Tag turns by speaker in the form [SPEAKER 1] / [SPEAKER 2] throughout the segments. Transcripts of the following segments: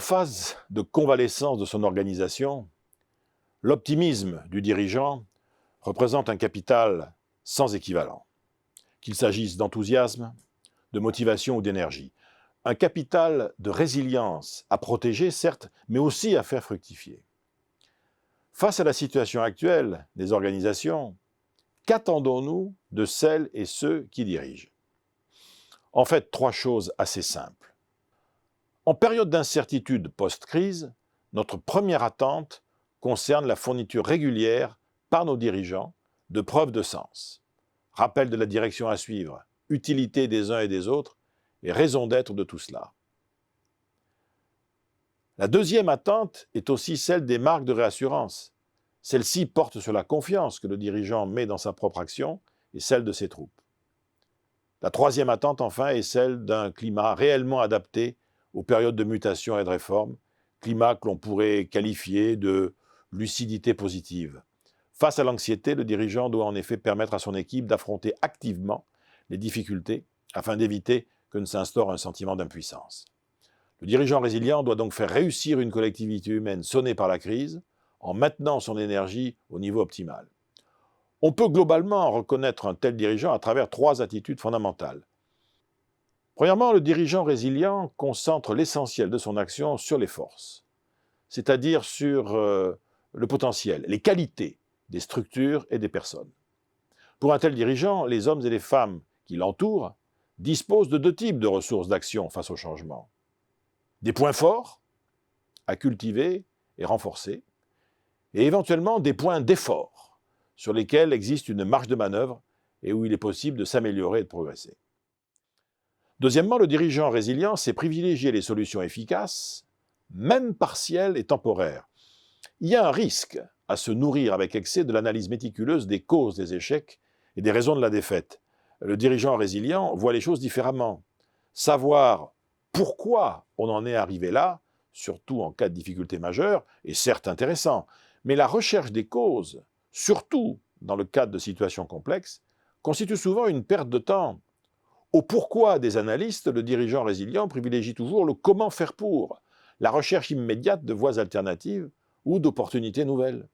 [SPEAKER 1] phase de convalescence de son organisation, l'optimisme du dirigeant représente un capital sans équivalent, qu'il s'agisse d'enthousiasme, de motivation ou d'énergie. Un capital de résilience à protéger, certes, mais aussi à faire fructifier. Face à la situation actuelle des organisations, qu'attendons-nous de celles et ceux qui dirigent? En fait, trois choses assez simples. En période d'incertitude post-crise, notre première attente concerne la fourniture régulière par nos dirigeants de preuves de sens, rappel de la direction à suivre, utilité des uns et des autres et raison d'être de tout cela. La deuxième attente est aussi celle des marques de réassurance. Celle-ci porte sur la confiance que le dirigeant met dans sa propre action et celle de ses troupes. La troisième attente, enfin, est celle d'un climat réellement adapté aux périodes de mutation et de réforme, climat que l'on pourrait qualifier de lucidité positive. Face à l'anxiété, le dirigeant doit en effet permettre à son équipe d'affronter activement les difficultés afin d'éviter que ne s'instaure un sentiment d'impuissance. Le dirigeant résilient doit donc faire réussir une collectivité humaine sonnée par la crise en maintenant son énergie au niveau optimal. On peut globalement reconnaître un tel dirigeant à travers trois attitudes fondamentales. Premièrement, le dirigeant résilient concentre l'essentiel de son action sur les forces, c'est-à-dire sur le potentiel, les qualités des structures et des personnes. Pour un tel dirigeant, les hommes et les femmes qui l'entourent disposent de deux types de ressources d'action face au changement. Des points forts à cultiver et renforcer, et éventuellement des points d'effort sur lesquels existe une marge de manœuvre et où il est possible de s'améliorer et de progresser. Deuxièmement, le dirigeant résilient sait privilégier les solutions efficaces, même partielles et temporaires. Il y a un risque à se nourrir avec excès de l'analyse méticuleuse des causes des échecs et des raisons de la défaite. Le dirigeant résilient voit les choses différemment. Savoir pourquoi on en est arrivé là, surtout en cas de difficulté majeure, est certes intéressant, mais la recherche des causes, surtout dans le cadre de situations complexes, constitue souvent une perte de temps. Au pourquoi des analystes, le dirigeant résilient privilégie toujours le comment faire pour, la recherche immédiate de voies alternatives ou d'opportunités nouvelles.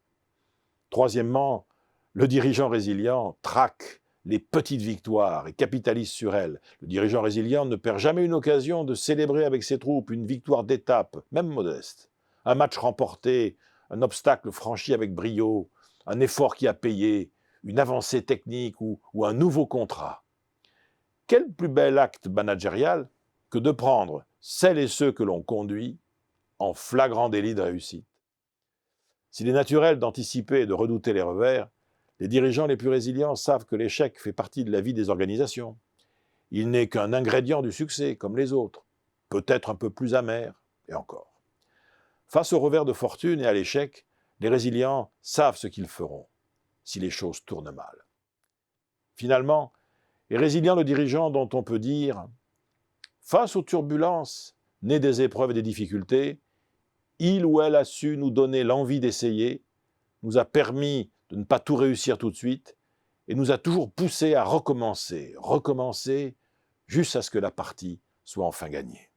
[SPEAKER 1] Troisièmement, le dirigeant résilient traque les petites victoires et capitalise sur elles. Le dirigeant résilient ne perd jamais une occasion de célébrer avec ses troupes une victoire d'étape, même modeste. Un match remporté, un obstacle franchi avec brio, un effort qui a payé, une avancée technique ou un nouveau contrat. Quel plus bel acte managérial que de prendre celles et ceux que l'on conduit en flagrant délit de réussite. S'il est naturel d'anticiper et de redouter les revers, les dirigeants les plus résilients savent que l'échec fait partie de la vie des organisations. Il n'est qu'un ingrédient du succès, comme les autres, peut-être un peu plus amer, et encore. Face au revers de fortune et à l'échec, les résilients savent ce qu'ils feront si les choses tournent mal. Finalement, est résilient le dirigeant dont on peut dire « Face aux turbulences, nées des épreuves et des difficultés, il ou elle a su nous donner l'envie d'essayer, nous a permis de ne pas tout réussir tout de suite et nous a toujours poussé à recommencer, jusqu'à ce que la partie soit enfin gagnée. »